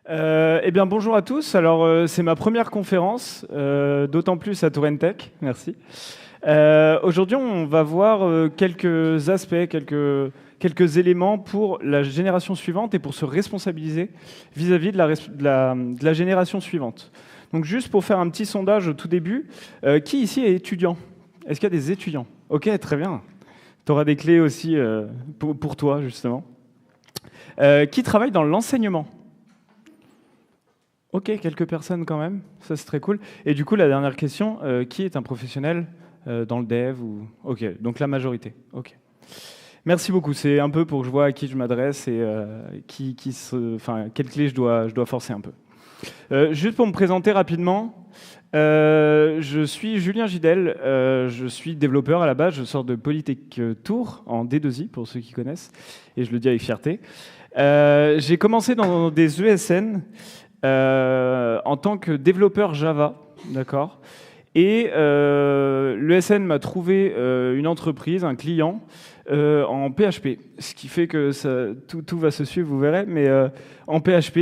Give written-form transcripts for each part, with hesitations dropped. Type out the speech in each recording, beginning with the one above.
Eh bien, bonjour à tous. Alors, c'est ma première conférence, d'autant plus à Touraine Tech. Merci. Aujourd'hui, on va voir quelques aspects, quelques éléments pour la génération suivante et pour se responsabiliser vis-à-vis de la génération suivante. Donc, juste pour faire un petit sondage au tout début, qui ici est étudiant? Est-ce qu'il y a des étudiants? Ok, très bien. Tu auras des clés aussi pour toi, justement. Qui travaille dans l'enseignement? Ok, quelques personnes quand même, ça c'est très cool. Et du coup, la dernière question, qui est un professionnel dans le dev ou... Ok, donc la majorité. Ok. Merci beaucoup, c'est un peu pour que je vois à qui je m'adresse et quelle clé je dois forcer un peu. Juste pour me présenter rapidement, je suis Julien Gidel, je suis développeur à la base, je sors de Polytech Tours en D2I, pour ceux qui connaissent, et je le dis avec fierté. J'ai commencé dans des ESN, en tant que développeur Java, d'accord. Et l'ESN m'a trouvé une entreprise, un client, en PHP. Ce qui fait que tout va se suivre, vous verrez, mais en PHP.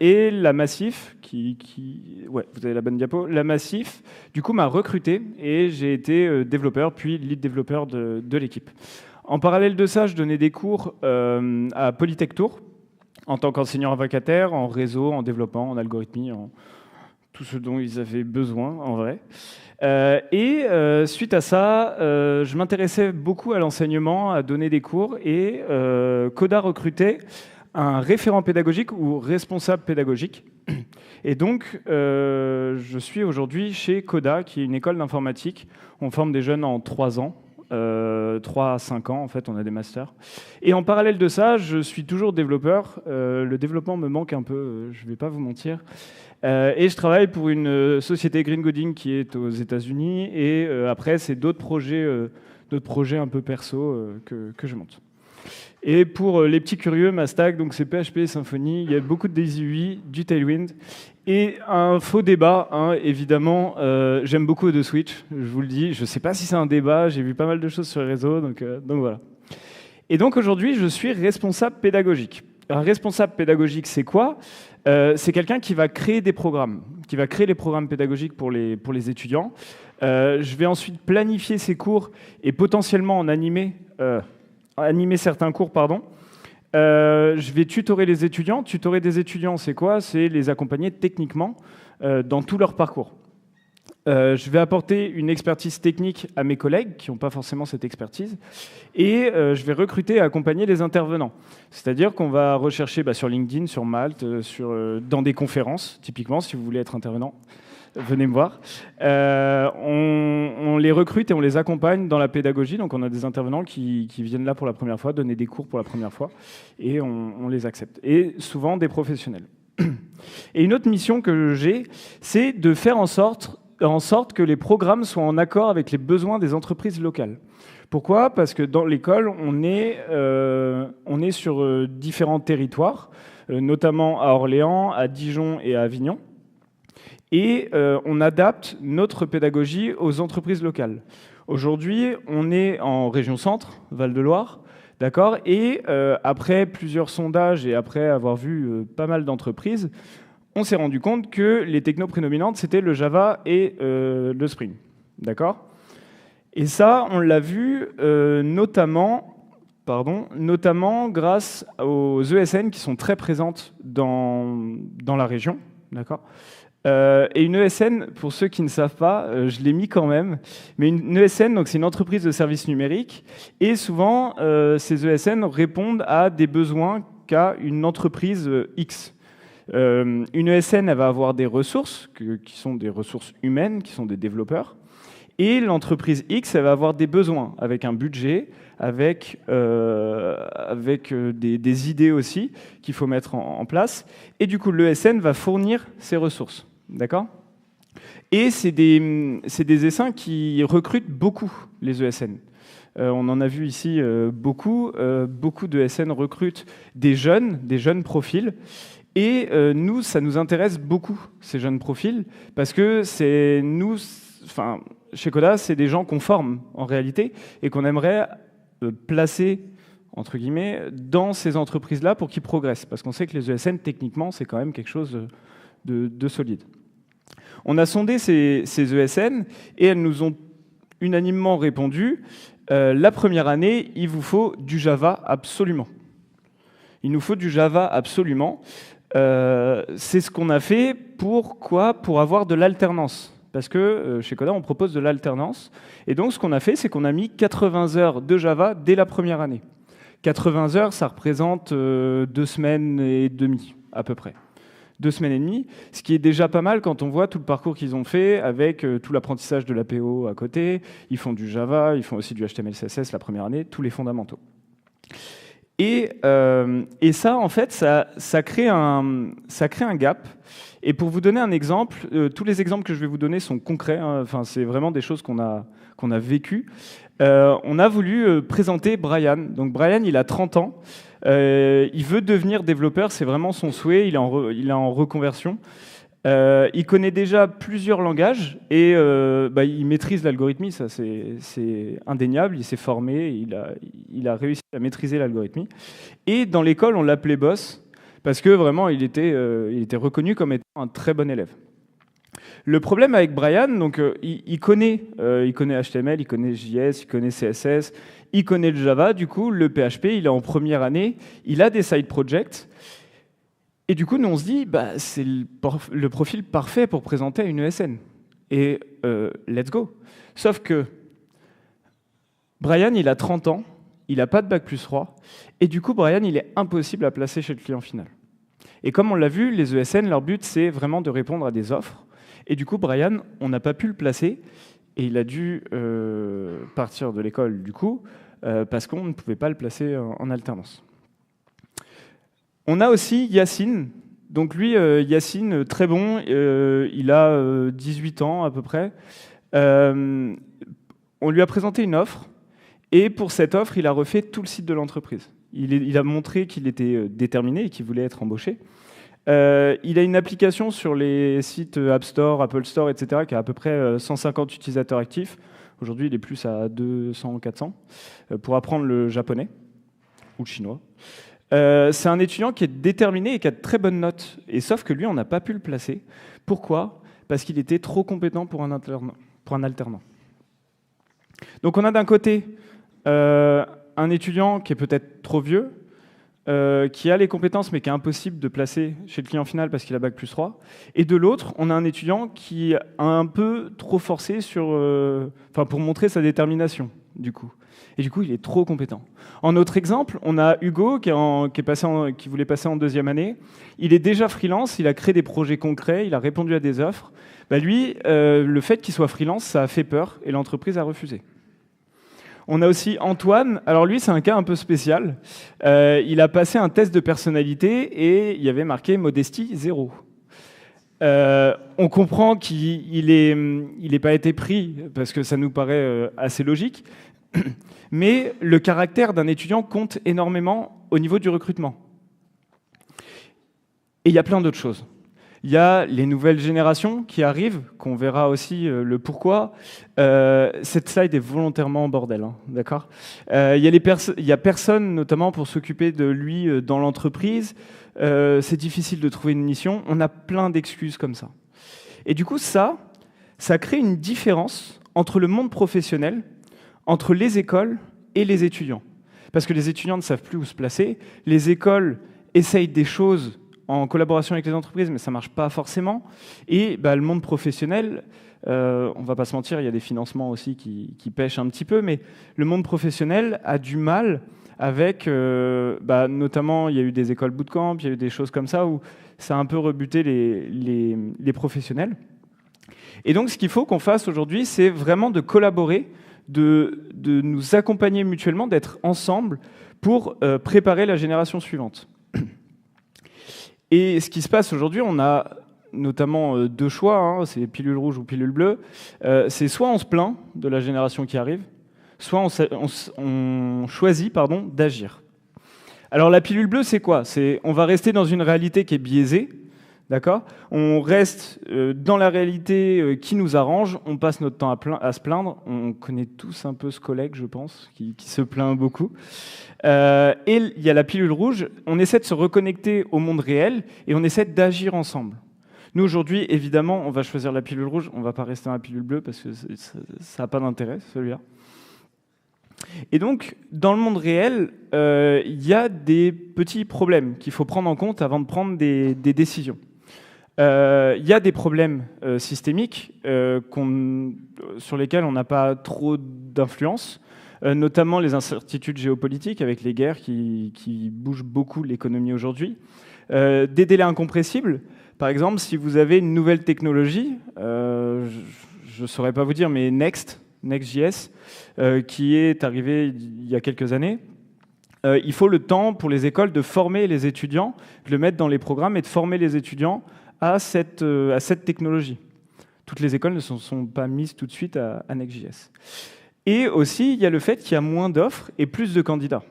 Et la Massif, ouais, vous avez la bonne diapo, la Massif, du coup, m'a recruté et j'ai été développeur, puis lead développeur de l'équipe. En parallèle de ça, je donnais des cours à Polytech Tours, en tant qu'enseignant vacataire, en réseau, en développement, en algorithmie, en tout ce dont ils avaient besoin, en vrai. Suite à ça, je m'intéressais beaucoup à l'enseignement, à donner des cours, et Coda recrutait un référent pédagogique ou responsable pédagogique. Et donc, je suis aujourd'hui chez Coda, qui est une école d'informatique. On forme des jeunes en 3 ans. 3 à 5 ans, en fait, on a des masters. Et en parallèle de ça, je suis toujours développeur. Le développement me manque un peu, je ne vais pas vous mentir. Et je travaille pour une société Green Coding qui est aux États-Unis. Et après, c'est d'autres projets un peu perso que je monte. Et pour les petits curieux, ma stack, donc c'est PHP et Symfony. Il y a beaucoup de Daisy UI, du Tailwind. Et un faux débat, hein, évidemment, j'aime beaucoup de Switch, je vous le dis. Je ne sais pas si c'est un débat, j'ai vu pas mal de choses sur les réseaux, donc voilà. Et donc aujourd'hui, je suis responsable pédagogique. Un responsable pédagogique, c'est quoi? C'est quelqu'un qui va créer des programmes, qui va créer les programmes pédagogiques pour les étudiants. Je vais ensuite planifier ces cours et potentiellement en animer certains cours, pardon. Je vais tutorer les étudiants. Tutorer des étudiants, c'est quoi? C'est les accompagner techniquement dans tout leur parcours. Je vais apporter une expertise technique à mes collègues qui n'ont pas forcément cette expertise. Et je vais recruter et accompagner les intervenants. C'est-à-dire qu'on va rechercher sur LinkedIn, sur Malte, dans des conférences, typiquement, si vous voulez être intervenant. Venez me voir. On les recrute et on les accompagne dans la pédagogie. Donc, on a des intervenants qui viennent là pour la première fois, donner des cours pour la première fois, et on les accepte. Et souvent, des professionnels. Et une autre mission que j'ai, c'est de faire en sorte que les programmes soient en accord avec les besoins des entreprises locales. Pourquoi? Parce que dans l'école, on est sur différents territoires, notamment à Orléans, à Dijon et à Avignon. Et on adapte notre pédagogie aux entreprises locales. Aujourd'hui, on est en région centre, Val-de-Loire, d'accord. Et après plusieurs sondages et après avoir vu pas mal d'entreprises, on s'est rendu compte que les technos prédominantes, c'était le Java et le Spring, d'accord. Et ça, on l'a vu notamment grâce aux ESN qui sont très présentes dans la région, d'accord. Et une ESN, pour ceux qui ne savent pas, je l'ai mis quand même, mais une ESN, donc c'est une entreprise de services numériques, et souvent, ces ESN répondent à des besoins qu'a une entreprise X. Une ESN, elle va avoir des ressources, qui sont des ressources humaines, qui sont des développeurs, et l'entreprise X, elle va avoir des besoins, avec un budget, avec des idées aussi qu'il faut mettre en place, et du coup, l'ESN va fournir ces ressources. D'accord? Et c'est des ESN qui recrutent beaucoup, les ESN. On en a vu ici beaucoup de ESN recrutent des jeunes profils. Et nous, ça nous intéresse beaucoup, ces jeunes profils, parce que chez Coda, c'est des gens qu'on forme en réalité et qu'on aimerait placer entre guillemets, dans ces entreprises-là pour qu'ils progressent. Parce qu'on sait que les ESN, techniquement, c'est quand même quelque chose de solide. On a sondé ces ESN et elles nous ont unanimement répondu la première année, il vous faut du Java absolument. Il nous faut du Java absolument. C'est ce qu'on a fait. Pourquoi ? Pour avoir de l'alternance. Parce que chez Coda, on propose de l'alternance. Et donc, ce qu'on a fait, c'est qu'on a mis 80 heures de Java dès la première année. 80 heures, ça représente 2 semaines et demie, à peu près. 2 semaines et demie, ce qui est déjà pas mal quand on voit tout le parcours qu'ils ont fait avec tout l'apprentissage de l'APO à côté. Ils font du Java, ils font aussi du HTML, CSS la première année, tous les fondamentaux. Et ça, en fait, ça crée un gap. Et pour vous donner un exemple, tous les exemples que je vais vous donner sont concrets. Hein, enfin, c'est vraiment des choses qu'on a vécues. On a voulu présenter Brian. Donc Brian, il a 30 ans. Il veut devenir développeur, c'est vraiment son souhait. Il est en reconversion. Il connaît déjà plusieurs langages et il maîtrise l'algorithmie, ça c'est indéniable. Il s'est formé, il a réussi à maîtriser l'algorithmie. Et dans l'école, on l'appelait boss parce que vraiment, il était reconnu comme étant un très bon élève. Le problème avec Brian, donc il connaît HTML, il connaît JS, il connaît CSS, il connaît le Java. Du coup, le PHP, il est en première année, il a des side projects. Et du coup, nous, on se dit, c'est le profil parfait pour présenter à une ESN. Et let's go. Sauf que Brian, il a 30 ans, il n'a pas de Bac+3, et du coup, Brian, il est impossible à placer chez le client final. Et comme on l'a vu, les ESN, leur but, c'est vraiment de répondre à des offres. Et du coup, Brian, on n'a pas pu le placer, et il a dû partir de l'école, du coup, parce qu'on ne pouvait pas le placer en alternance. On a aussi Yacine. Donc lui, Yacine, très bon, il a 18 ans à peu près. On lui a présenté une offre, et pour cette offre, il a refait tout le site de l'entreprise. Il a montré qu'il était déterminé et qu'il voulait être embauché. Il a une application sur les sites App Store, Apple Store, etc., qui a à peu près 150 utilisateurs actifs. Aujourd'hui, il est plus à 200, 400, pour apprendre le japonais ou le chinois. C'est un étudiant qui est déterminé et qui a de très bonnes notes. Et sauf que lui, on n'a pas pu le placer. Pourquoi ? Parce qu'il était trop compétent pour un alternant. Donc on a d'un côté un étudiant qui est peut-être trop vieux, qui a les compétences mais qui est impossible de placer chez le client final parce qu'il a Bac+3. Et de l'autre, on a un étudiant qui a un peu trop forcé pour montrer sa détermination, du coup. Et du coup, il est trop compétent. En autre exemple, on a Hugo qui voulait passer en deuxième année. Il est déjà freelance, il a créé des projets concrets, il a répondu à des offres. Lui, le fait qu'il soit freelance, ça a fait peur et l'entreprise a refusé. On a aussi Antoine. Alors lui, c'est un cas un peu spécial. Il a passé un test de personnalité et il y avait marqué modestie 0. On comprend qu'il n'ait pas été pris parce que ça nous paraît assez logique. Mais le caractère d'un étudiant compte énormément au niveau du recrutement. Et il y a plein d'autres choses. Il y a les nouvelles générations qui arrivent, qu'on verra aussi le pourquoi. Cette slide est volontairement en bordel, hein, d'accord ? Il y a personne, notamment, pour s'occuper de lui dans l'entreprise. C'est difficile de trouver une mission. On a plein d'excuses comme ça. Et du coup, ça crée une différence entre le monde professionnel, entre les écoles et les étudiants. Parce que les étudiants ne savent plus où se placer. Les écoles essayent des choses en collaboration avec les entreprises, mais ça ne marche pas forcément. Et le monde professionnel, on ne va pas se mentir, il y a des financements aussi qui pêchent un petit peu, mais le monde professionnel a du mal avec, notamment, il y a eu des écoles bootcamp, il y a eu des choses comme ça, où ça a un peu rebuté les professionnels. Et donc, ce qu'il faut qu'on fasse aujourd'hui, c'est vraiment de collaborer, de nous accompagner mutuellement, d'être ensemble pour préparer la génération suivante. Et ce qui se passe aujourd'hui, on a notamment deux choix, hein, c'est pilule rouge ou pilule bleue. C'est soit on se plaint de la génération qui arrive, soit on choisit d'agir. Alors la pilule bleue, c'est quoi ? On va rester dans une réalité qui est biaisée, D'accord? On reste dans la réalité qui nous arrange, on passe notre temps à se plaindre. On connaît tous un peu ce collègue, je pense, qui se plaint beaucoup. Et il y a la pilule rouge, on essaie de se reconnecter au monde réel et on essaie d'agir ensemble. Nous, aujourd'hui, évidemment, on va choisir la pilule rouge, on ne va pas rester dans la pilule bleue parce que ça n'a pas d'intérêt, celui-là. Et donc, dans le monde réel, il y a des petits problèmes qu'il faut prendre en compte avant de prendre des décisions. Il y a des problèmes systémiques sur lesquels on n'a pas trop d'influence, notamment les incertitudes géopolitiques avec les guerres qui bougent beaucoup l'économie aujourd'hui. Des délais incompressibles. Par exemple, si vous avez une nouvelle technologie, je ne saurais pas vous dire, mais Next.js, qui est arrivé il y a quelques années, il faut le temps pour les écoles de former les étudiants, de le mettre dans les programmes et de former les étudiants à cette technologie. Toutes les écoles ne se sont pas mises tout de suite à Next.js. Et aussi, il y a le fait qu'il y a moins d'offres et plus de candidats.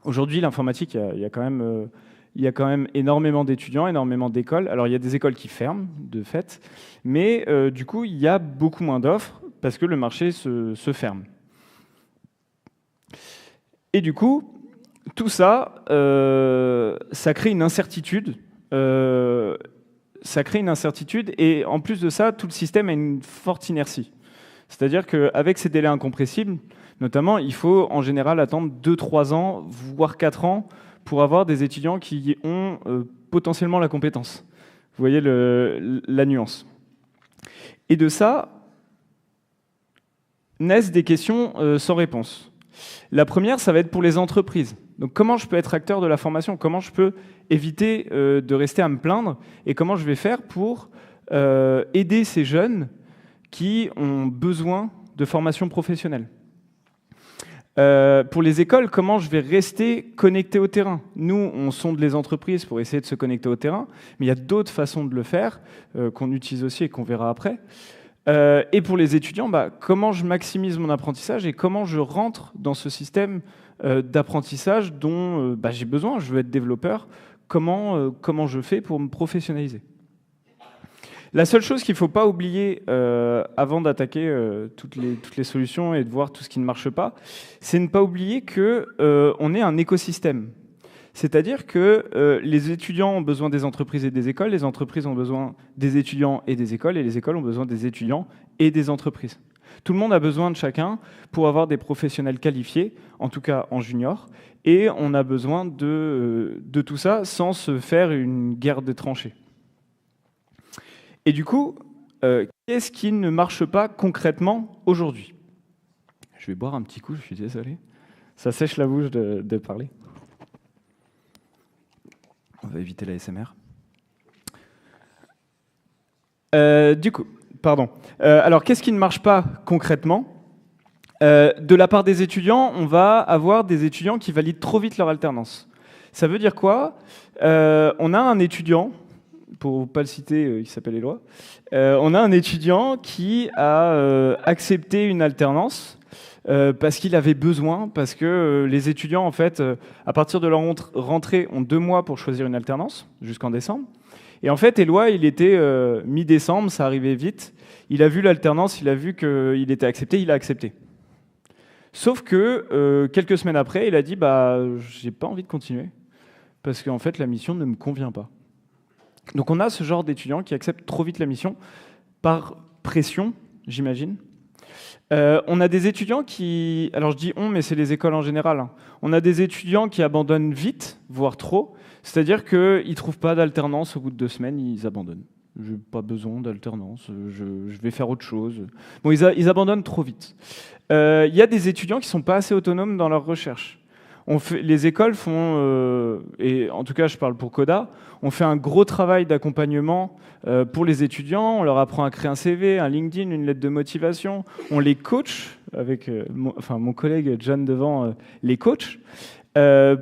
Aujourd'hui, l'informatique, il y a quand même énormément d'étudiants, énormément d'écoles. Alors, il y a des écoles qui ferment, de fait, mais du coup, il y a beaucoup moins d'offres parce que le marché se ferme. Et du coup, tout ça, ça crée une incertitude. Et en plus de ça, tout le système a une forte inertie. C'est-à-dire qu'avec ces délais incompressibles, notamment, il faut en général attendre 2-3 ans, voire 4 ans, pour avoir des étudiants qui ont potentiellement la compétence. Vous voyez la nuance. Et de ça naissent des questions sans réponse. La première, ça va être pour les entreprises. Donc comment je peux être acteur de la formation? Comment je peux éviter de rester à me plaindre? Et comment je vais faire pour aider ces jeunes qui ont besoin de formation professionnelle? Pour les écoles, comment je vais rester connecté au terrain? Nous, on sonde les entreprises pour essayer de se connecter au terrain, mais il y a d'autres façons de le faire qu'on utilise aussi et qu'on verra après. Et pour les étudiants, comment je maximise mon apprentissage et comment je rentre dans ce système d'apprentissage dont j'ai besoin, je veux être développeur, comment je fais pour me professionnaliser? La seule chose qu'il ne faut pas oublier avant d'attaquer toutes les solutions et de voir tout ce qui ne marche pas, c'est ne pas oublier qu'on est un écosystème. C'est-à-dire que les étudiants ont besoin des entreprises et des écoles, les entreprises ont besoin des étudiants et des écoles, et les écoles ont besoin des étudiants et des entreprises. Tout le monde a besoin de chacun pour avoir des professionnels qualifiés, en tout cas en junior, et on a besoin de tout ça sans se faire une guerre des tranchées. Et du coup, qu'est-ce qui ne marche pas concrètement aujourd'hui? Je vais boire un petit coup, je suis désolé. Ça sèche la bouche de parler. On va éviter la ASMR. Alors, qu'est-ce qui ne marche pas concrètement? De la part des étudiants, on va avoir des étudiants qui valident trop vite leur alternance. Ça veut dire quoi? On a un étudiant, pour ne pas le citer, il s'appelle Éloi, on a un étudiant qui a accepté une alternance parce qu'il avait besoin, parce que les étudiants, en fait, à partir de leur rentrée, ont 2 mois pour choisir une alternance, jusqu'en décembre. Et en fait, Éloi, il était mi-décembre, ça arrivait vite. Il a vu l'alternance, il a vu qu'il était accepté, il a accepté. Sauf que quelques semaines après, il a dit j'ai pas envie de continuer, parce qu'en fait, la mission ne me convient pas. Donc on a ce genre d'étudiants qui acceptent trop vite la mission, par pression, j'imagine. On a des étudiants qui... Alors je dis on, mais c'est les écoles en général. Hein. On a des étudiants qui abandonnent vite, voire trop. C'est-à-dire qu'ils ne trouvent pas d'alternance au bout de 2 semaines, ils abandonnent. Je n'ai pas besoin d'alternance, je vais faire autre chose. Bon, ils abandonnent trop vite. Il y a des étudiants qui ne sont pas assez autonomes dans leur recherche. Les écoles font, et en tout cas je parle pour Coda, on fait un gros travail d'accompagnement pour les étudiants, on leur apprend à créer un CV, un LinkedIn, une lettre de motivation, on les coach, avec mon collègue John devant les coach,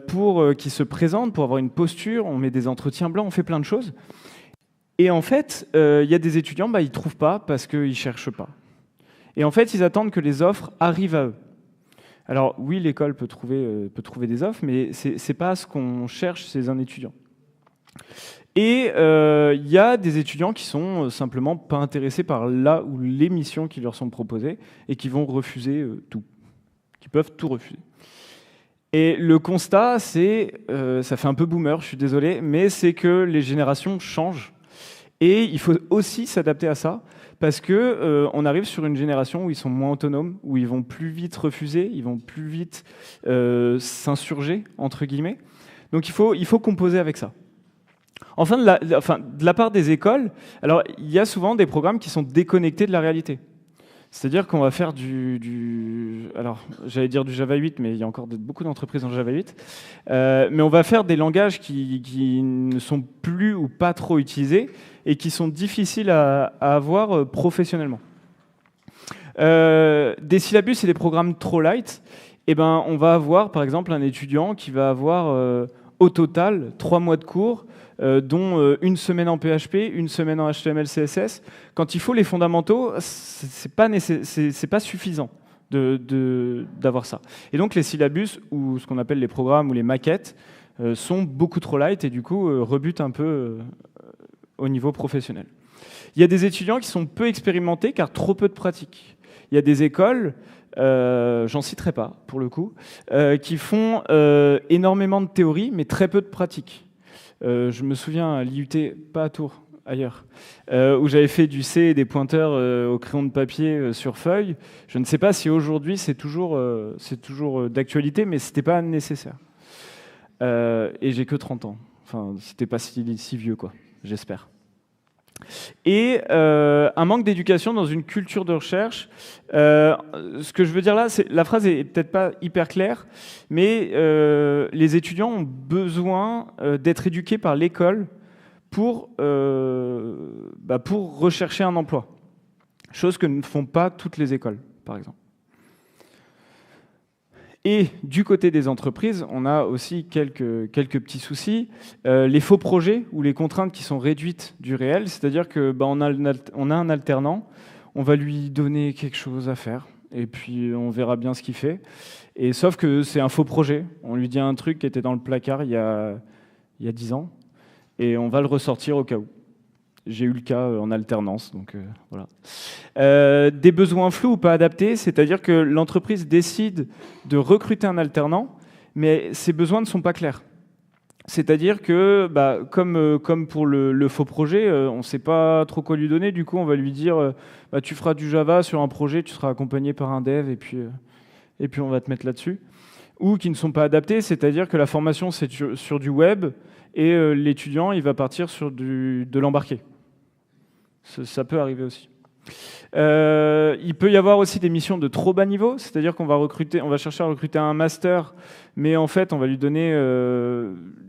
pour qu'ils se présentent, pour avoir une posture, on met des entretiens blancs, on fait plein de choses. Et en fait, il y a des étudiants, ils ne trouvent pas parce qu'ils ne cherchent pas. Et en fait, ils attendent que les offres arrivent à eux. Alors oui, l'école peut trouver des offres, mais ce n'est pas ce qu'on cherche chez un étudiant. Et il y a des étudiants qui sont simplement pas intéressés par là ou les missions qui leur sont proposées et qui vont refuser tout, qui peuvent tout refuser. Et le constat, c'est, ça fait un peu boomer, je suis désolé, mais c'est que les générations changent. Et il faut aussi s'adapter à ça, parce que on arrive sur une génération où ils sont moins autonomes, où ils vont plus vite refuser, ils vont plus vite s'insurger, entre guillemets. Donc il faut composer avec ça. Enfin, de la part des écoles, alors il y a souvent des programmes qui sont déconnectés de la réalité. C'est-à-dire qu'on va faire alors j'allais dire du Java 8, mais il y a encore beaucoup d'entreprises en Java 8. Mais on va faire des langages qui ne sont plus ou pas trop utilisés et qui sont difficiles à avoir professionnellement. Des syllabus et des programmes trop light, eh ben, on va avoir par exemple un étudiant qui va avoir au total 3 mois de cours, dont une semaine en PHP, une semaine en HTML, CSS. Quand il faut les fondamentaux, c'est pas suffisant d'avoir ça. Et donc les syllabus, ou ce qu'on appelle les programmes ou les maquettes, sont beaucoup trop light et du coup rebutent un peu au niveau professionnel. Il y a des étudiants qui sont peu expérimentés car trop peu de pratique. Il y a des écoles, j'en citerai pas pour le coup, qui font énormément de théorie mais très peu de pratique. Je me souviens à l'IUT, pas à Tours, ailleurs, où j'avais fait du C et des pointeurs au crayon de papier sur feuille. Je ne sais pas si aujourd'hui c'est toujours d'actualité, mais c'était pas nécessaire. Et j'ai que 30 ans. Enfin, c'était pas si vieux, quoi, j'espère. Et un manque d'éducation dans une culture de recherche. Ce que je veux dire là, la phrase est peut-être pas hyper claire, mais les étudiants ont besoin d'être éduqués par l'école pour rechercher un emploi. Chose que ne font pas toutes les écoles, par exemple. Et du côté des entreprises, on a aussi quelques petits soucis. Les faux projets ou les contraintes qui sont réduites du réel, c'est-à-dire que on a un alternant, on va lui donner quelque chose à faire, et puis on verra bien ce qu'il fait. Et sauf que c'est un faux projet. On lui dit un truc qui était dans le placard il y a 10 ans, et on va le ressortir au cas où. J'ai eu le cas en alternance, donc voilà. Des besoins flous ou pas adaptés, c'est-à-dire que l'entreprise décide de recruter un alternant, mais ses besoins ne sont pas clairs. C'est-à-dire que, comme pour le faux projet, on ne sait pas trop quoi lui donner, du coup on va lui dire tu feras du Java sur un projet, tu seras accompagné par un dev, et puis on va te mettre là-dessus. Ou qui ne sont pas adaptés, c'est-à-dire que la formation c'est sur du web, et l'étudiant il va partir sur de l'embarqué. Ça peut arriver aussi. Il peut y avoir aussi des missions de trop bas niveau, c'est-à-dire qu'on va chercher à recruter un master, mais en fait on va lui donner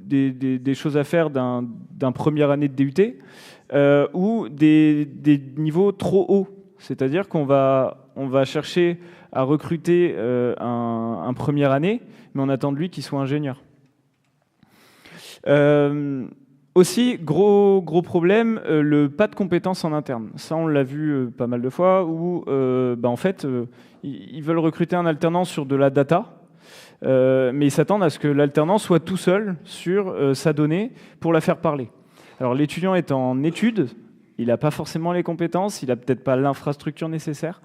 des choses à faire d'un première année de DUT, ou des niveaux trop hauts, c'est-à-dire qu'on va chercher à recruter un première année, mais on attend de lui qu'il soit ingénieur. Aussi, gros problème, le pas de compétences en interne. Ça, on l'a vu pas mal de fois, où en fait, ils veulent recruter un alternant sur de la data, mais ils s'attendent à ce que l'alternant soit tout seul sur sa donnée pour la faire parler. Alors l'étudiant est en études, il n'a pas forcément les compétences, il n'a peut-être pas l'infrastructure nécessaire.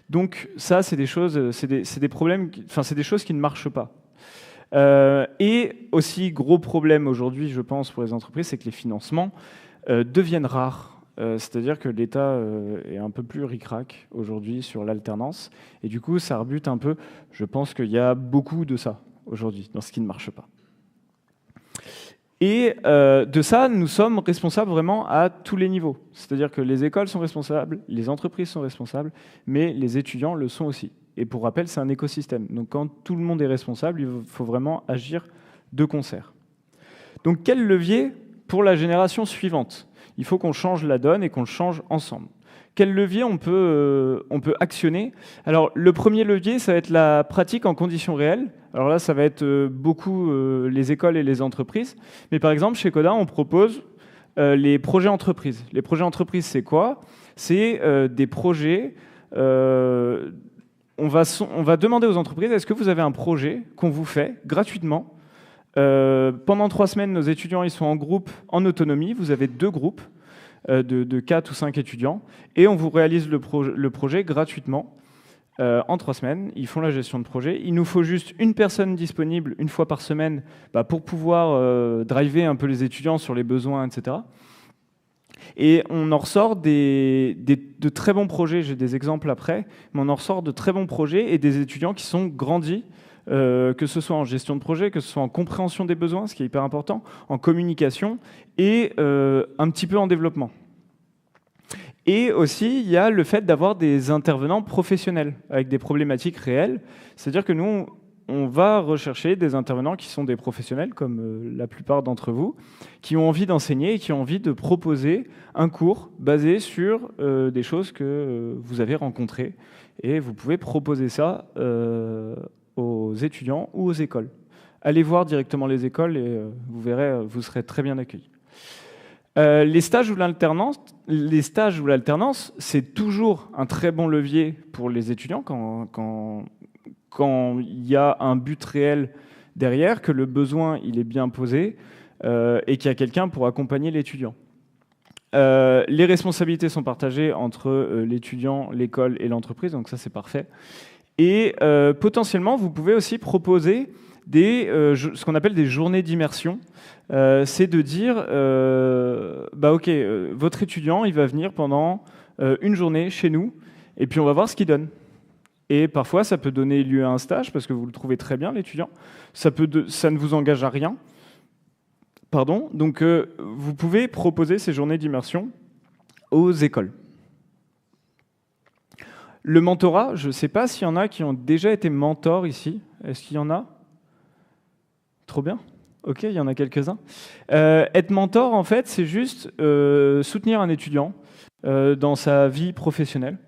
Donc ça, c'est des choses, c'est des problèmes, c'est des choses qui ne marchent pas. Et aussi, gros problème aujourd'hui, je pense, pour les entreprises, c'est que les financements deviennent rares. C'est-à-dire que l'État est un peu plus ric-rac aujourd'hui sur l'alternance. Et du coup, ça rebute un peu. Je pense qu'il y a beaucoup de ça aujourd'hui, dans ce qui ne marche pas. Et de ça, nous sommes responsables vraiment à tous les niveaux. C'est-à-dire que les écoles sont responsables, les entreprises sont responsables, mais les étudiants le sont aussi. Et pour rappel, c'est un écosystème. Donc quand tout le monde est responsable, il faut vraiment agir de concert. Donc quel levier pour la génération suivante? Il faut qu'on change la donne et qu'on le change ensemble. Quel levier on peut actionner? Alors le premier levier, ça va être la pratique en conditions réelles. Alors là, ça va être beaucoup les écoles et les entreprises. Mais par exemple, chez Coda, on propose les projets entreprises. Les projets entreprises, c'est quoi? C'est des projets... On va demander aux entreprises, est-ce que vous avez un projet qu'on vous fait gratuitement Pendant 3 semaines, nos étudiants ils sont en groupe, en autonomie. Vous avez 2 groupes de 4 ou 5 étudiants, et on vous réalise le projet gratuitement en 3 semaines. Ils font la gestion de projet. Il nous faut juste une personne disponible une fois par semaine pour pouvoir driver un peu les étudiants sur les besoins, etc. Et on en ressort de très bons projets, j'ai des exemples après, mais on en ressort de très bons projets et des étudiants qui sont grandis, que ce soit en gestion de projet, que ce soit en compréhension des besoins, ce qui est hyper important, en communication et un petit peu en développement. Et aussi, il y a le fait d'avoir des intervenants professionnels avec des problématiques réelles. C'est-à-dire que nous, on va rechercher des intervenants qui sont des professionnels, comme la plupart d'entre vous, qui ont envie d'enseigner et qui ont envie de proposer un cours basé sur des choses que vous avez rencontrées. Et vous pouvez proposer ça aux étudiants ou aux écoles. Allez voir directement les écoles et vous verrez, vous serez très bien accueillis. Les stages ou l'alternance, c'est toujours un très bon levier pour les étudiants quand il y a un but réel derrière, que le besoin il est bien posé et qu'il y a quelqu'un pour accompagner l'étudiant. Les responsabilités sont partagées entre l'étudiant, l'école et l'entreprise, donc ça c'est parfait. Et potentiellement, vous pouvez aussi proposer ce qu'on appelle des journées d'immersion. C'est de dire, ok, votre étudiant, il va venir pendant une journée chez nous, et puis on va voir ce qu'il donne. Et parfois, ça peut donner lieu à un stage, parce que vous le trouvez très bien, l'étudiant. Ça ne vous engage à rien. Pardon. Donc, vous pouvez proposer ces journées d'immersion aux écoles. Le mentorat, je ne sais pas s'il y en a qui ont déjà été mentors ici. Est-ce qu'il y en a? Trop bien. Ok, il y en a quelques-uns. Être mentor, en fait, c'est juste soutenir un étudiant dans sa vie professionnelle.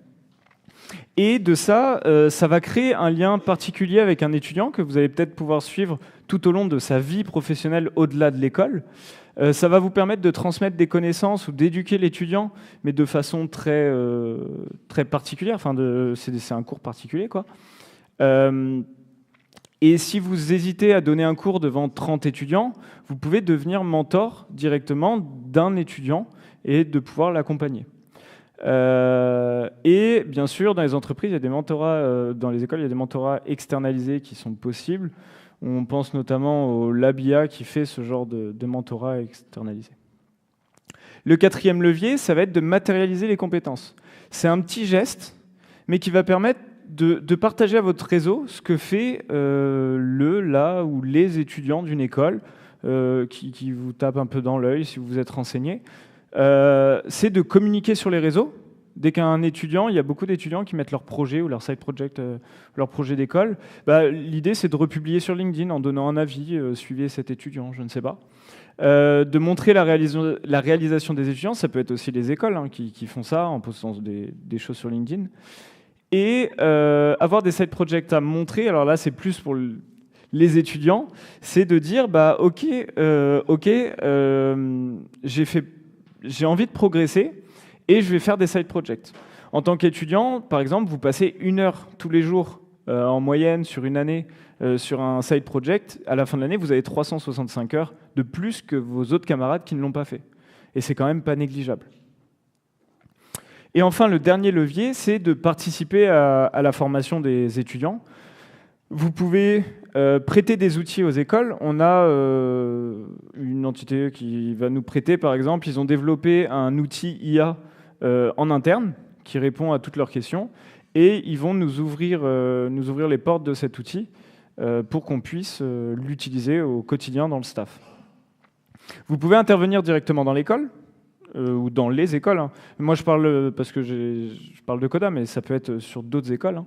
Et de ça, ça va créer un lien particulier avec un étudiant que vous allez peut-être pouvoir suivre tout au long de sa vie professionnelle au-delà de l'école. Ça va vous permettre de transmettre des connaissances ou d'éduquer l'étudiant, mais de façon très, très particulière. Enfin, c'est un cours particulier, quoi. Et si vous hésitez à donner un cours devant 30 étudiants, vous pouvez devenir mentor directement d'un étudiant et de pouvoir l'accompagner. Et bien sûr, dans les entreprises, il y a des mentorats, dans les écoles, il y a des mentorats externalisés qui sont possibles. On pense notamment au Labia qui fait ce genre de mentorat externalisé. Le 4e levier, ça va être de matérialiser les compétences. C'est un petit geste, mais qui va permettre de partager à votre réseau ce que fait la ou les étudiants d'une école qui vous tapent un peu dans l'œil si vous vous êtes renseigné. C'est de communiquer sur les réseaux. Dès qu'un étudiant, il y a beaucoup d'étudiants qui mettent leur projet ou leur side project, leur projet d'école, l'idée c'est de republier sur LinkedIn en donnant un avis, suivez cet étudiant, je ne sais pas. De montrer la réalisation des étudiants, ça peut être aussi les écoles qui font ça en postant des choses sur LinkedIn. Et avoir des side projects à montrer, alors là c'est plus pour les étudiants, c'est de dire j'ai envie de progresser et je vais faire des side projects. En tant qu'étudiant, par exemple, vous passez 1 heure tous les jours en moyenne sur une année sur un side project. À la fin de l'année, vous avez 365 heures de plus que vos autres camarades qui ne l'ont pas fait. Et c'est quand même pas négligeable. Et enfin, le dernier levier, c'est de participer à la formation des étudiants. Vous pouvez prêter des outils aux écoles. On a une entité qui va nous prêter, par exemple, ils ont développé un outil IA en interne qui répond à toutes leurs questions et ils vont nous ouvrir les portes de cet outil pour qu'on puisse l'utiliser au quotidien dans le staff. Vous pouvez intervenir directement dans l'école ou dans les écoles. Moi, je parle parce que je parle de Coda, mais ça peut être sur d'autres écoles.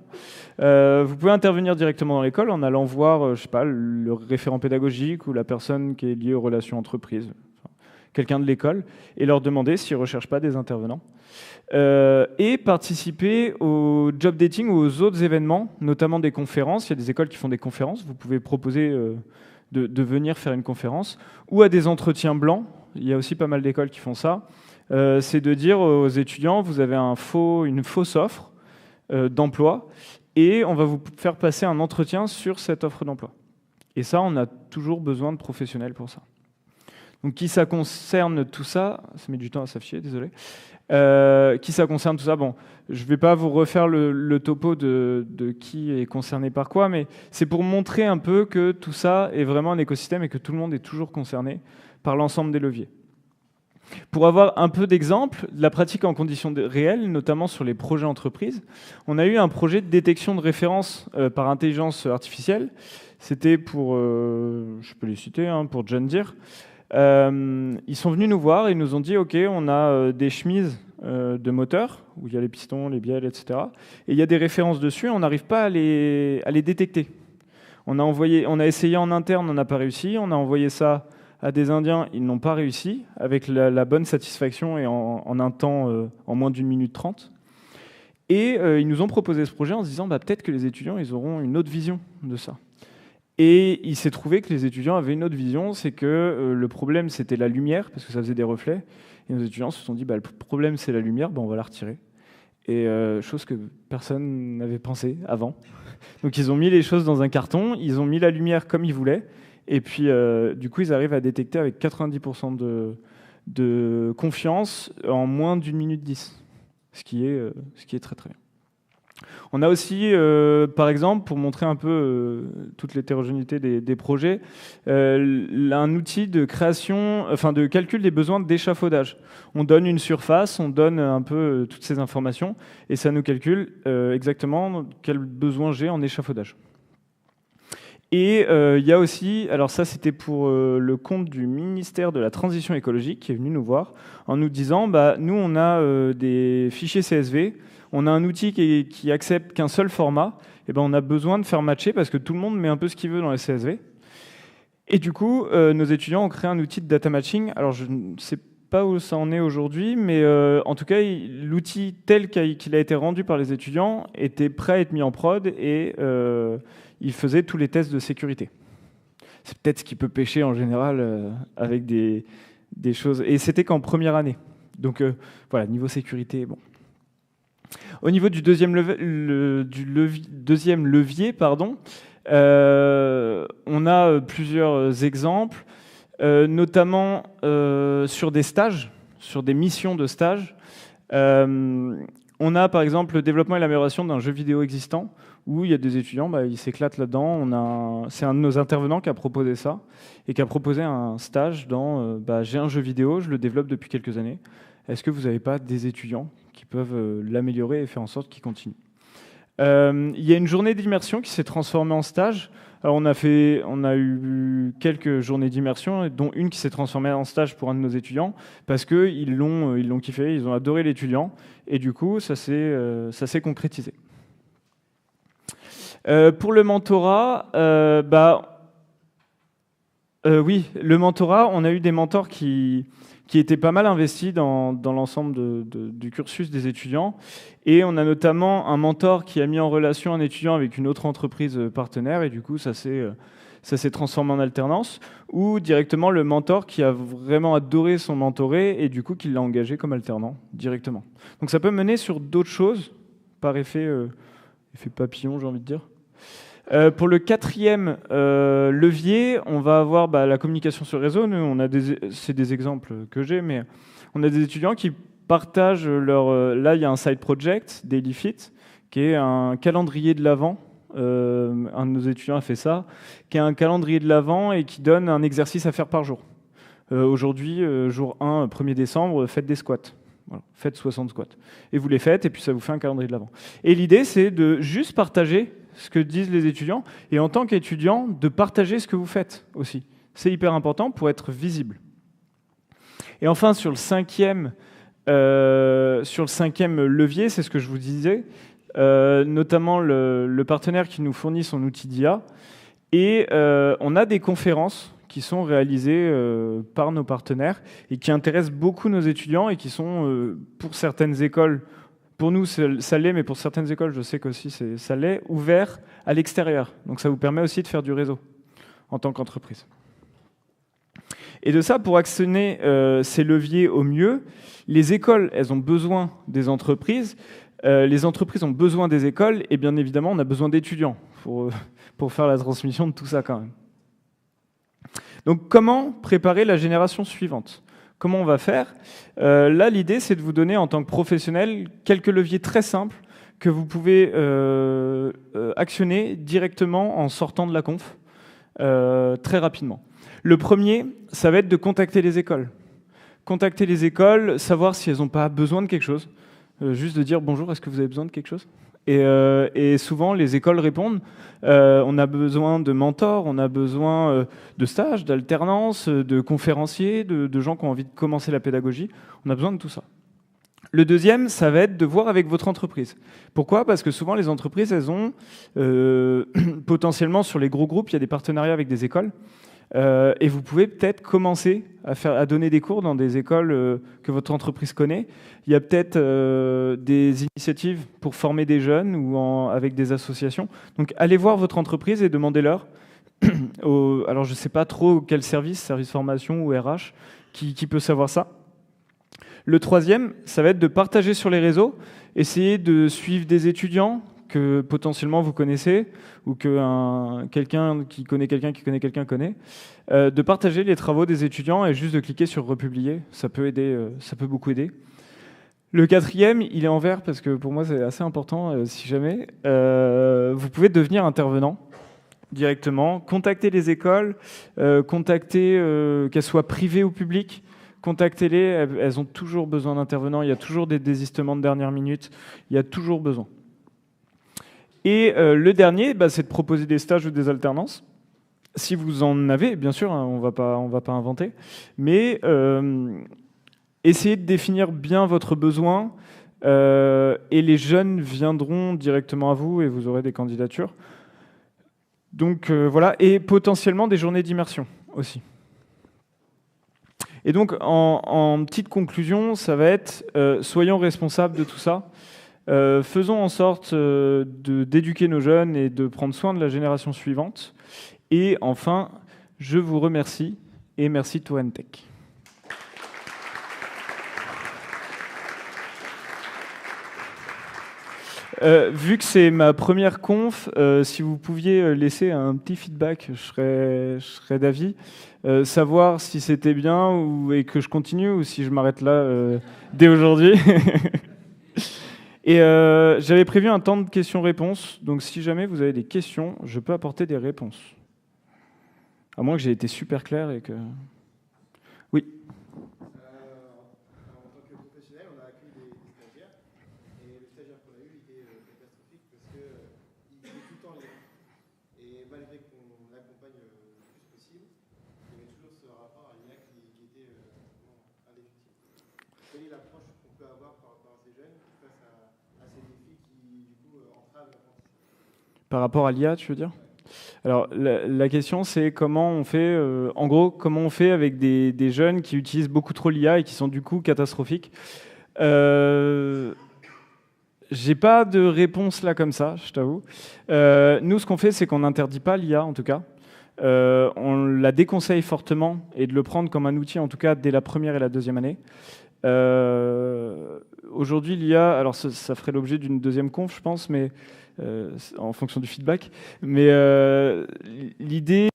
Vous pouvez intervenir directement dans l'école en allant voir, je sais pas, le référent pédagogique ou la personne qui est liée aux relations entreprises, quelqu'un de l'école, et leur demander s'ils ne recherchent pas des intervenants. Et participer au job dating ou aux autres événements, notamment des conférences. Il y a des écoles qui font des conférences. Vous pouvez proposer de venir faire une conférence, ou à des entretiens blancs. Il y a aussi pas mal d'écoles qui font ça. C'est de dire aux étudiants, vous avez une fausse offre d'emploi et on va vous faire passer un entretien sur cette offre d'emploi. Et ça, on a toujours besoin de professionnels pour ça. Donc, qui ça concerne tout ça? Ça met du temps à s'afficher, désolé. Qui ça concerne tout ça? Bon, je ne vais pas vous refaire le topo de qui est concerné par quoi, mais c'est pour montrer un peu que tout ça est vraiment un écosystème et que tout le monde est toujours concerné par l'ensemble des leviers. Pour avoir un peu d'exemple de la pratique en conditions réelles, notamment sur les projets entreprises, on a eu un projet de détection de référence par intelligence artificielle. C'était pour, je peux les citer, hein, pour John Deere. Ils sont venus nous voir et nous ont dit OK, on a des chemises de moteur où il y a les pistons, les bielles, etc. Et il y a des références dessus, on n'arrive pas à les détecter. On a essayé en interne, on n'a pas réussi. On a envoyé ça à des Indiens, ils n'ont pas réussi, avec la bonne satisfaction et en un temps en moins d'1 minute 30. Et ils nous ont proposé ce projet en se disant peut-être que les étudiants ils auront une autre vision de ça. Et il s'est trouvé que les étudiants avaient une autre vision, c'est que le problème c'était la lumière, parce que ça faisait des reflets. Et nos étudiants se sont dit le problème c'est la lumière, on va la retirer. Et chose que personne n'avait pensé avant. Donc ils ont mis les choses dans un carton, ils ont mis la lumière comme ils voulaient. Et puis, du coup, ils arrivent à détecter avec 90% de confiance en moins d'1 minute 10, ce qui est très, très bien. On a aussi, par exemple, pour montrer un peu toute l'hétérogénéité des projets, un outil de création, de calcul des besoins d'échafaudage. On donne une surface, on donne un peu toutes ces informations, et ça nous calcule exactement quel besoin j'ai en échafaudage. Et il y a aussi, alors ça c'était pour le compte du ministère de la Transition écologique qui est venu nous voir en nous disant nous on a des fichiers CSV, on a un outil qui accepte qu'un seul format, et on a besoin de faire matcher parce que tout le monde met un peu ce qu'il veut dans les CSV. Et du coup, nos étudiants ont créé un outil de data matching. Alors je ne sais pas où ça en est aujourd'hui, mais en tout cas, l'outil tel qu'il a été rendu par les étudiants était prêt à être mis en prod et il faisait tous les tests de sécurité. C'est peut-être ce qui peut pêcher en général avec des choses. Et c'était qu'en première année. Donc voilà, niveau sécurité, bon. Au niveau du deuxième levier, on a plusieurs exemples, notamment sur des stages, sur des missions de stage. On a par exemple le développement et l'amélioration d'un jeu vidéo existant, où il y a des étudiants, ils s'éclatent là-dedans. C'est un de nos intervenants qui a proposé ça, et qui a proposé un stage dans j'ai un jeu vidéo, je le développe depuis quelques années. Est-ce que vous n'avez pas des étudiants qui peuvent l'améliorer et faire en sorte qu'il continue? Il y a une journée d'immersion qui s'est transformée en stage. Alors on a eu quelques journées d'immersion, dont une qui s'est transformée en stage pour un de nos étudiants, parce qu'ils l'ont kiffé, ils ont adoré l'étudiant, et du coup ça s'est concrétisé. Pour le mentorat, oui, le mentorat, on a eu des mentors qui étaient pas mal investis dans l'ensemble du cursus des étudiants. Et on a notamment un mentor qui a mis en relation un étudiant avec une autre entreprise partenaire, et du coup, ça s'est transformé en alternance, ou directement le mentor qui a vraiment adoré son mentoré, et du coup, qui l'a engagé comme alternant directement. Donc ça peut mener sur d'autres choses, par effet papillon, j'ai envie de dire. Pour le quatrième levier, on va avoir la communication sur réseau. Nous, c'est des exemples que j'ai, mais on a des étudiants qui partagent là, il y a un side project, DailyFit, qui est un calendrier de l'Avent. Un de nos étudiants a fait ça, qui est un calendrier de l'Avent et qui donne un exercice à faire par jour. Aujourd'hui, jour 1, 1er décembre, faites des squats. Voilà, faites 60 squats. Et vous les faites, et puis ça vous fait un calendrier de l'Avent. Et l'idée, c'est de juste partager ce que disent les étudiants, et en tant qu'étudiant, de partager ce que vous faites aussi. C'est hyper important pour être visible. Et enfin, sur le cinquième levier, c'est ce que je vous disais, notamment le partenaire qui nous fournit son outil d'IA, et on a des conférences qui sont réalisées par nos partenaires et qui intéressent beaucoup nos étudiants et qui sont, pour certaines écoles, pour nous, ça l'est, mais pour certaines écoles, je sais qu'aussi ça l'est, ouvert à l'extérieur. Donc ça vous permet aussi de faire du réseau en tant qu'entreprise. Et de ça, pour actionner ces leviers au mieux, les écoles, elles ont besoin des entreprises, les entreprises ont besoin des écoles, et bien évidemment, on a besoin d'étudiants pour faire la transmission de tout ça quand même. Donc, comment préparer la génération suivante? Comment on va faire? Là, l'idée, c'est de vous donner, en tant que professionnel, quelques leviers très simples que vous pouvez actionner directement en sortant de la conf, très rapidement. Le premier, ça va être de contacter les écoles. Contacter les écoles, savoir si elles n'ont pas besoin de quelque chose. Juste de dire bonjour, est-ce que vous avez besoin de quelque chose? Et souvent, les écoles répondent. On a besoin de mentors, on a besoin de stages, d'alternance, de conférenciers, de gens qui ont envie de commencer la pédagogie. On a besoin de tout ça. Le deuxième, ça va être de voir avec votre entreprise. Pourquoi? Parce que souvent, les entreprises, elles ont potentiellement, sur les gros groupes, il y a des partenariats avec des écoles. Et vous pouvez peut-être commencer à donner des cours dans des écoles que votre entreprise connaît. Il y a peut-être des initiatives pour former des jeunes ou avec des associations. Donc, allez voir votre entreprise et demandez-leur. Alors, je ne sais pas trop quel service formation ou RH, qui peut savoir ça. Le troisième, ça va être de partager sur les réseaux, essayer de suivre des étudiants que potentiellement vous connaissez, ou que quelqu'un qui connaît quelqu'un qui connaît quelqu'un connaît, de partager les travaux des étudiants et juste de cliquer sur republier. Ça peut aider, ça peut beaucoup aider. Le quatrième, il est en vert parce que pour moi c'est assez important, si jamais. Vous pouvez devenir intervenant directement, contacter les écoles, contacter, qu'elles soient privées ou publiques, contactez-les, elles ont toujours besoin d'intervenants, il y a toujours des désistements de dernière minute, il y a toujours besoin. Et le dernier, c'est de proposer des stages ou des alternances. Si vous en avez, bien sûr, hein, on va pas inventer, mais essayez de définir bien votre besoin et les jeunes viendront directement à vous et vous aurez des candidatures. Donc voilà, et potentiellement des journées d'immersion aussi. Et donc en petite conclusion, ça va être soyons responsables de tout ça. Faisons en sorte d'éduquer nos jeunes et de prendre soin de la génération suivante. Et enfin, je vous remercie et merci Toantech. Vu que c'est ma première conf, si vous pouviez laisser un petit feedback, je serais d'avis. Savoir si c'était bien et que je continue ou si je m'arrête là dès aujourd'hui. Et j'avais prévu un temps de questions-réponses, donc si jamais vous avez des questions, je peux apporter des réponses. À moins que j'ai été super clair et que... Oui. En tant que professionnel, on a accueilli des stagiaires, et le stagiaire qu'on a eu était catastrophique parce qu'il était tout le temps lié. Et malgré qu'on l'accompagne le plus possible, il y avait toujours ce rapport à l'IA qui était indéfectible. Quelle est l'approche qu'on peut avoir par rapport à ces jeunes face à ces défis qui, du coup, entravent l'apprentissage? Par rapport à l'IA, tu veux dire? Alors, la question, c'est comment on fait, en gros, comment on fait avec des jeunes qui utilisent beaucoup trop l'IA et qui sont du coup catastrophiques. J'ai pas de réponse là comme ça, je t'avoue. Nous, ce qu'on fait, c'est qu'on n'interdit pas l'IA, en tout cas. On la déconseille fortement et de le prendre comme un outil, en tout cas, dès la première et la deuxième année. Aujourd'hui, l'IA, alors ça ferait l'objet d'une deuxième conf, je pense, mais en fonction du feedback. Mais l'idée,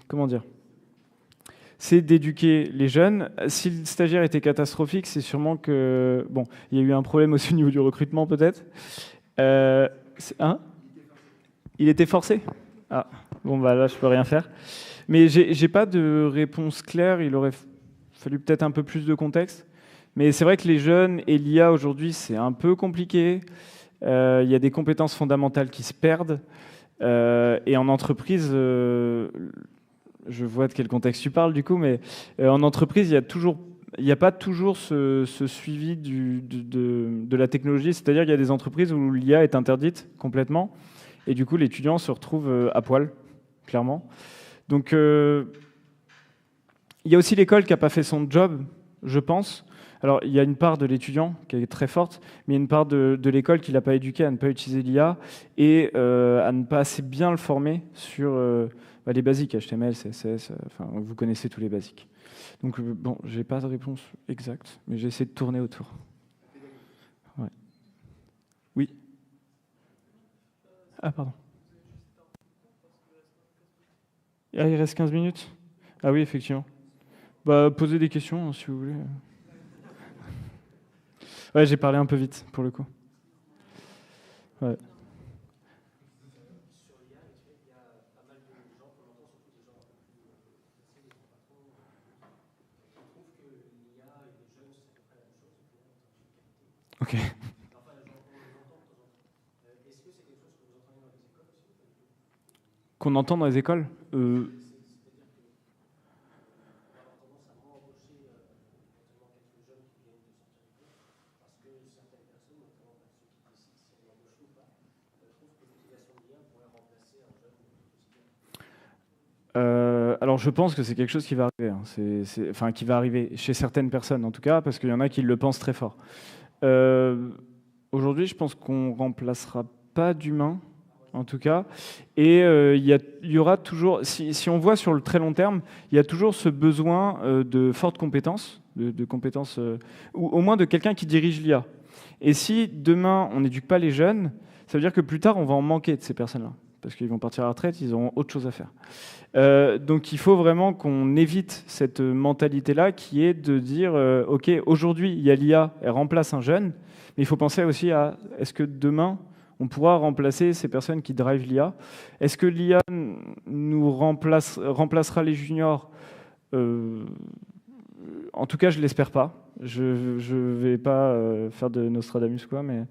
comment dire, c'est d'éduquer les jeunes. Si le stagiaire était catastrophique, c'est sûrement que... Bon, il y a eu un problème aussi au niveau du recrutement, peut-être. Il était forcé? Ah, bon, là, je peux rien faire. Mais j'ai pas de réponse claire. Il aurait fallu peut-être un peu plus de contexte. Mais c'est vrai que les jeunes et l'IA aujourd'hui, c'est un peu compliqué. Il y a des compétences fondamentales qui se perdent. Et en entreprise, je vois de quel contexte tu parles du coup, mais en entreprise, il n'y a pas toujours ce suivi de la technologie. C'est-à-dire qu'il y a des entreprises où l'IA est interdite complètement. Et du coup, l'étudiant se retrouve à poil, clairement. Donc, il y a aussi l'école qui n'a pas fait son job, je pense. Alors, il y a une part de l'étudiant qui est très forte, mais il y a une part de l'école qui ne l'a pas éduqué à ne pas utiliser l'IA et à ne pas assez bien le former sur les basiques, HTML, CSS, vous connaissez tous les basiques. Donc, bon, je n'ai pas de réponse exacte, mais j'ai essayé de tourner autour. Ouais. Oui. Ah, pardon. Ah, il reste 15 minutes? Ah oui, effectivement. Bah, posez des questions, si vous voulez. Ouais, j'ai parlé un peu vite, pour le coup. Ouais. Ok. Qu'on entend dans les écoles? Alors je pense que c'est quelque chose qui va arriver, hein. Enfin, qui va arriver chez certaines personnes en tout cas, parce qu'il y en a qui le pensent très fort. Aujourd'hui, je pense qu'on remplacera pas d'humains, en tout cas, et il y aura toujours, si on voit sur le très long terme, il y a toujours ce besoin de fortes compétences, de compétences, ou au moins de quelqu'un qui dirige l'IA. Et si demain on n'éduque pas les jeunes, ça veut dire que plus tard on va en manquer de ces personnes-là, parce qu'ils vont partir à la retraite, ils auront autre chose à faire. Donc il faut vraiment qu'on évite cette mentalité-là qui est de dire ok, aujourd'hui il y a l'IA, elle remplace un jeune, mais il faut penser aussi à est-ce que demain on pourra remplacer ces personnes qui drivent l'IA? Est-ce que l'IA nous remplacera les juniors? En tout cas, je l'espère pas. Je vais pas faire de Nostradamus quoi, mais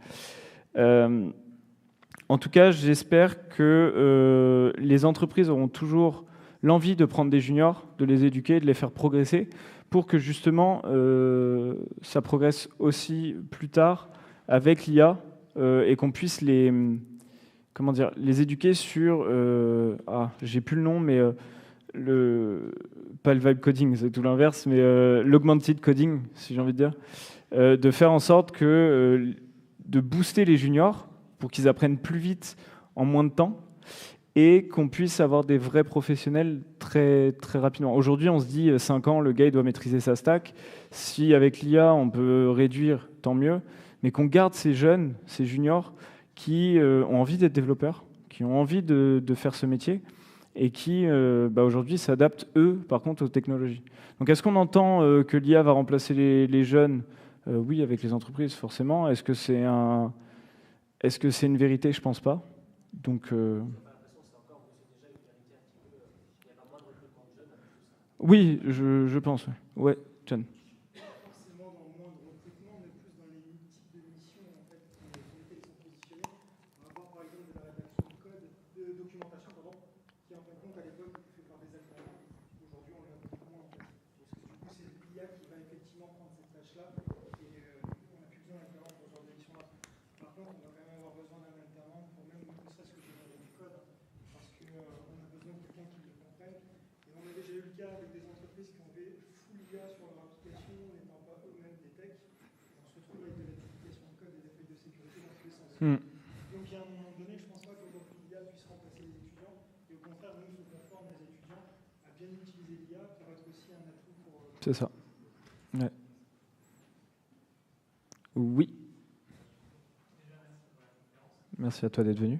en tout cas, j'espère que les entreprises auront toujours l'envie de prendre des juniors, de les éduquer, de les faire progresser, pour que justement ça progresse aussi plus tard avec l'IA et qu'on puisse les éduquer sur j'ai plus le nom, mais pas le vibe coding, c'est tout l'inverse, mais l'augmented coding, si j'ai envie de dire, de faire en sorte que de booster les juniors pour qu'ils apprennent plus vite en moins de temps et qu'on puisse avoir des vrais professionnels très, très rapidement. Aujourd'hui, on se dit 5 ans, le gars il doit maîtriser sa stack. Si avec l'IA, on peut réduire, tant mieux, mais qu'on garde ces jeunes, ces juniors qui ont envie d'être développeurs, qui ont envie de faire ce métier et qui, aujourd'hui, s'adaptent, eux, par contre, aux technologies. Donc, est-ce qu'on entend que l'IA va remplacer les jeunes? Oui, avec les entreprises, forcément. Est-ce que c'est une vérité? Je pense pas. Donc, oui, je pense. Ouais, John. Pas forcément dans le moindre recrutement, mais plus dans les types de missions en fait, sur lesquelles ils sont positionnés. On va voir par exemple de la rédaction de code, de documentation, pardon, qui en fin de compte à l'époque était fait par des alternants. Aujourd'hui, on le voit beaucoup moins en fait. Parce que du coup, c'est l'IA qui va effectivement prendre cette tâche-là et on n'a plus besoin d'alternants pour ce genre de mission-là. Par contre, on va quand même avoir besoin d'un alternant pour même ne serait-ce que générer du code, parce qu'on a besoin de quelqu'un qui le comprenne. Et on a déjà eu le cas avec des entreprises qui ont fait full IA sur leur application, n'étant pas eux-mêmes des techs. On se retrouve avec de la duplication de code et des failles de sécurité dans tous les sens. Donc, il y a un moment donné, je ne pense pas qu'aujourd'hui l'IA puisse remplacer les étudiants. Et au contraire, nous, il faut qu'on forme les étudiants à bien utiliser l'IA pour être aussi un atout pour. C'est ça. Ouais. Oui. Merci à toi d'être venu.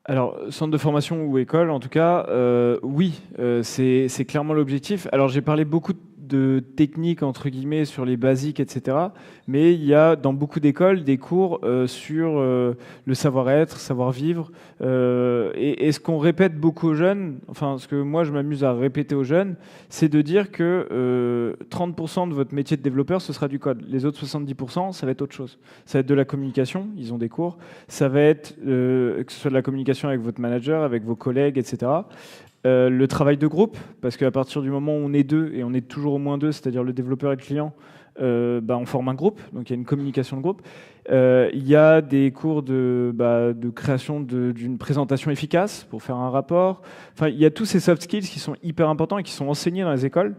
Alors, centre de formation ou école, en tout cas, oui, c'est clairement l'objectif. Alors, j'ai parlé beaucoup de techniques, entre guillemets, sur les basiques, etc. Mais il y a dans beaucoup d'écoles des cours sur le savoir-être, savoir-vivre. Et ce qu'on répète beaucoup aux jeunes, enfin, ce que moi, je m'amuse à répéter aux jeunes, c'est de dire que 30% de votre métier de développeur, ce sera du code. Les autres 70%, ça va être autre chose. Ça va être de la communication, ils ont des cours. Ça va être que ce soit de la communication avec votre manager, avec vos collègues, etc. Le travail de groupe, parce qu'à partir du moment où on est deux, et on est toujours au moins deux, c'est-à-dire le développeur et le client, on forme un groupe, donc il y a une communication de groupe. Il y a des cours de création d'une présentation efficace pour faire un rapport. Enfin, il y a tous ces soft skills qui sont hyper importants et qui sont enseignés dans les écoles.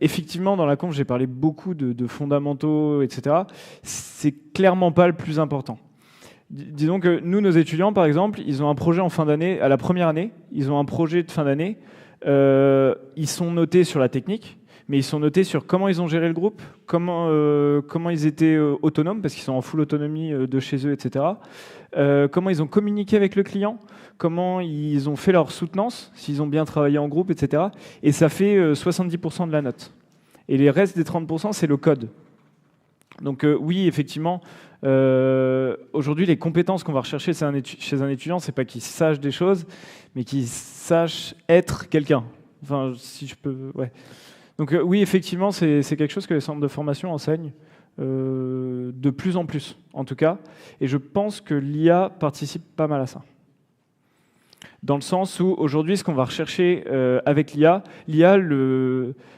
Effectivement, dans la conf, j'ai parlé beaucoup de fondamentaux, etc. C'est clairement pas le plus important. Disons que nous, nos étudiants, par exemple, ils ont un projet en fin d'année, à la première année, ils ont un projet de fin d'année. Ils sont notés sur la technique, mais ils sont notés sur comment ils ont géré le groupe, comment ils étaient autonomes, parce qu'ils sont en full autonomie de chez eux, etc. Comment ils ont communiqué avec le client, comment ils ont fait leur soutenance, s'ils ont bien travaillé en groupe, etc. Et ça fait 70% de la note. Et les restes des 30%, c'est le code. Donc oui, effectivement, aujourd'hui, les compétences qu'on va rechercher chez un étudiant, c'est pas qu'il sache des choses, mais qu'il sache être quelqu'un. Enfin, si je peux... Ouais. Donc oui, effectivement, c'est quelque chose que les centres de formation enseignent de plus en plus, en tout cas. Et je pense que l'IA participe pas mal à ça. Dans le sens où, aujourd'hui, ce qu'on va rechercher avec l'IA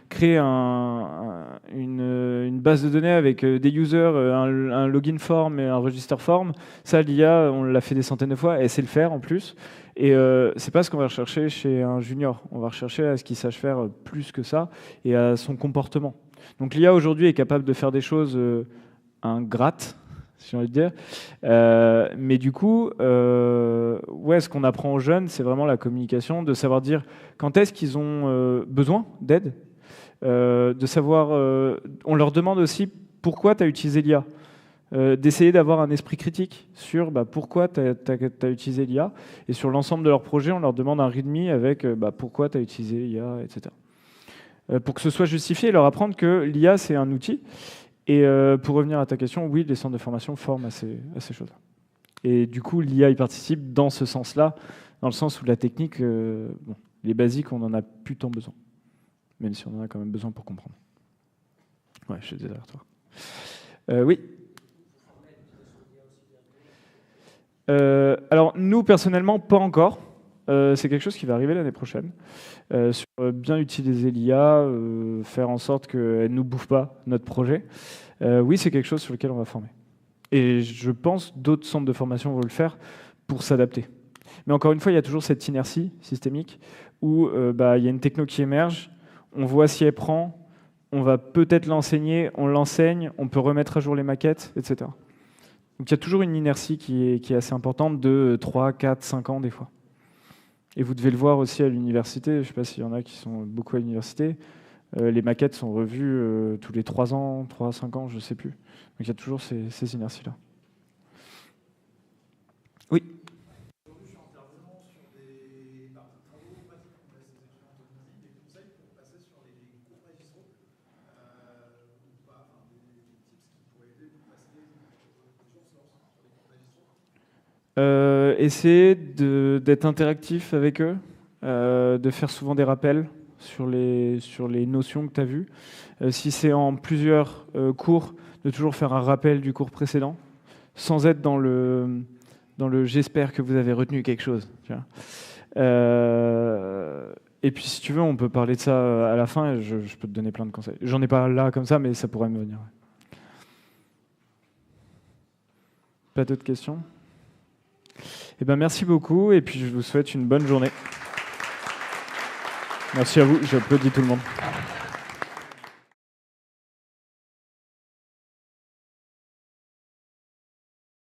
crée une base de données avec des users, un login form et un register form. Ça, l'IA, on l'a fait des centaines de fois, elle sait le faire en plus. Et c'est pas ce qu'on va rechercher chez un junior. On va rechercher à ce qu'il sache faire plus que ça et à son comportement. Donc l'IA, aujourd'hui, est capable de faire des choses ingrates, si j'ai envie de dire. Mais du coup, ce qu'on apprend aux jeunes, c'est vraiment la communication, de savoir dire quand est-ce qu'ils ont besoin d'aide, de savoir... on leur demande aussi pourquoi tu as utilisé l'IA, d'essayer d'avoir un esprit critique sur pourquoi tu as utilisé l'IA, et sur l'ensemble de leur projet, on leur demande un readme avec pourquoi tu as utilisé l'IA, etc. Pour que ce soit justifié, leur apprendre que l'IA, c'est un outil. Et pour revenir à ta question, oui, les centres de formation forment à ces choses-là. Et du coup, l'IA y participe dans ce sens-là, dans le sens où la technique, les basiques, on n'en a plus tant besoin. Même si on en a quand même besoin pour comprendre. Ouais, je suis derrière toi. Oui. Alors, nous, personnellement, pas encore. C'est quelque chose qui va arriver l'année prochaine. Sur bien utiliser l'IA, faire en sorte qu'elle ne nous bouffe pas notre projet. Oui, c'est quelque chose sur lequel on va former. Et je pense d'autres centres de formation vont le faire pour s'adapter. Mais encore une fois, il y a toujours cette inertie systémique où il y a une techno qui émerge, on voit si elle prend, on va peut-être l'enseigner, on l'enseigne, on peut remettre à jour les maquettes, etc. Donc il y a toujours une inertie qui est assez importante de 3, 4, 5 ans des fois. Et vous devez le voir aussi à l'université, je ne sais pas s'il y en a qui sont beaucoup à l'université, les maquettes sont revues tous les 3 ans, 3 à 5 ans, je ne sais plus. Donc il y a toujours ces inerties-là. Oui. Aujourd'hui, je suis intervenant sur des travaux pratiques qu'on laisse aux étudiants en autonomie, des conseils pour passer sur les cours magistraux, des tips qui pourraient aider pour passer des jours sur les cours magistraux. Essayer d'être interactif avec eux, de faire souvent des rappels sur les notions que tu as vues. Si c'est en plusieurs cours, de toujours faire un rappel du cours précédent, sans être dans le j'espère que vous avez retenu quelque chose. Tu vois. Et puis si tu veux, on peut parler de ça à la fin, et je peux te donner plein de conseils. J'en ai pas là comme ça, mais ça pourrait me venir. Pas d'autres questions ? Eh ben, merci beaucoup, et puis je vous souhaite une bonne journée. Merci à vous, j'applaudis tout le monde.